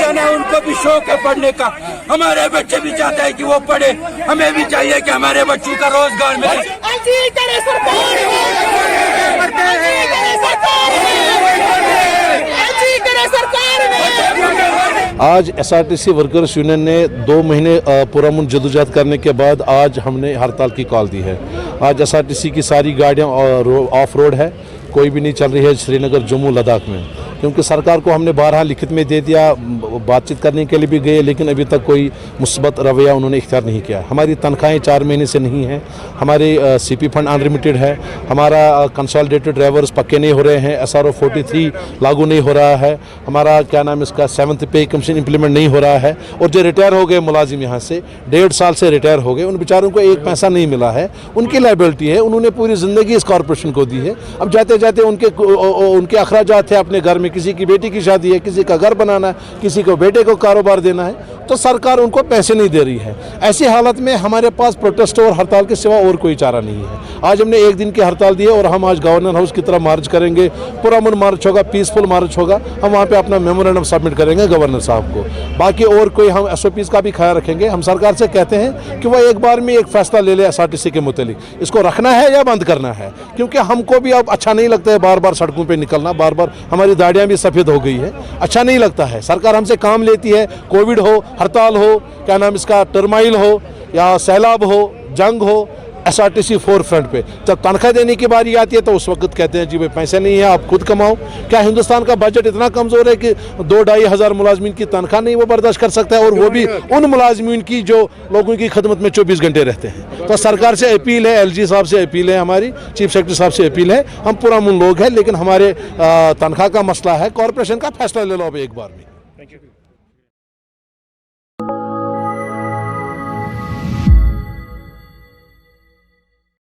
पढ़ाना है, उनको भी शौक है पढ़ने का। हमारे बच्चे भी चाहते हैं कि वो पढ़े, हमें भी चाहिए कि हमारे बच्चों का रोजगार मिले। आज एसआरटीसी वर्कर्स यूनियन ने 2 महीने पुरअमन जदोजहद करने के बाद आज हमने हड़ताल की कॉल दी है। आज एसआरटीसी की सारी गाड़ियां ऑफ रोड है, कोई भी नहीं चल रही है श्रीनगर जम्मू लद्दाख में, क्योंकि सरकार को हमने 12 लिखित में दे दिया, बातचीत करने के लिए भी गए, लेकिन अभी तक कोई मुस्बत रवैया उन्होंने इख्तियार नहीं किया। हमारी तनख्वाहें 4 महीने से नहीं हैं, हमारे सीपी फंड अनलिमिटेड है, हमारा कंसोलिडेटेड ड्राइवर्स पक्के नहीं हो रहे हैं, SRO 43 लागू नहीं हो रहा है, हमारा क्या नाम इसका 7th पे कमीशन इंप्लीमेंट नहीं हो रहा है, और जो रिटायर हो गए मुलाजिम यहाँ से 1.5 साल से रिटायर हो गए, उन बेचारों को एक पैसा नहीं मिला है, उनकी लायबिलिटी है, उन्होंने पूरी ज़िंदगी इस कॉरपोरेशन को दी है। अब जाते जाते उनके अखराजात थे अपने घर में, किसी की बेटी की शादी है, किसी का घर बनाना है, किसी को बेटे को कारोबार देना है, तो सरकार उनको पैसे नहीं दे रही है। ऐसी हालत में हमारे पास प्रोटेस्ट और हड़ताल के सिवा और कोई चारा नहीं है। आज हमने 1 दिन की हड़ताल दी है और हम आज गवर्नर हाउस की तरफ मार्च करेंगे, पुरअमन मार्च होगा, पीसफुल मार्च होगा, हम वहाँ पे अपना मेमोरेंडम सबमिट करेंगे गवर्नर साहब को। बाकी और कोई हम SOPs का भी ख्याल रखेंगे। हम सरकार से कहते हैं कि वह एक बार में एक फैसला ले ले SRTC के मुतालिक, इसको रखना है या बंद करना है, क्योंकि हमको भी अब अच्छा नहीं लगता है बार बार सड़कों पर निकलना, बार बार हमारी दाढ़ियाँ भी सफ़ेद हो गई है, अच्छा नहीं लगता है। सरकार हमसे काम लेती है, कोविड हो, हड़ताल हो, क्या नाम इसका टर्माइल हो या सैलाब हो, जंग हो, SRTC फोर फ्रंट पे। जब तनख्वाह देने की बारी आती है तो उस वक्त कहते हैं जी भाई पैसे नहीं है, आप खुद कमाओ। क्या हिंदुस्तान का बजट इतना कमज़ोर है कि 2-2.5 हज़ार मुलाजमीन की तनख्वाह नहीं वो बर्दाश्त कर सकता है, और वो भी उन मुलाजमीन की जो लोगों की खदमत में 24 घंटे रहते हैं। तो सरकार से अपील है, LG साहब से अपील है, हमारी चीफ सेक्रेटरी साहब से अपील है, हम पुरअमन लोग हैं, लेकिन हमारे तनख्वाह का मसला है, कॉरपोरेशन का फैसला ले लो अब एक बार में।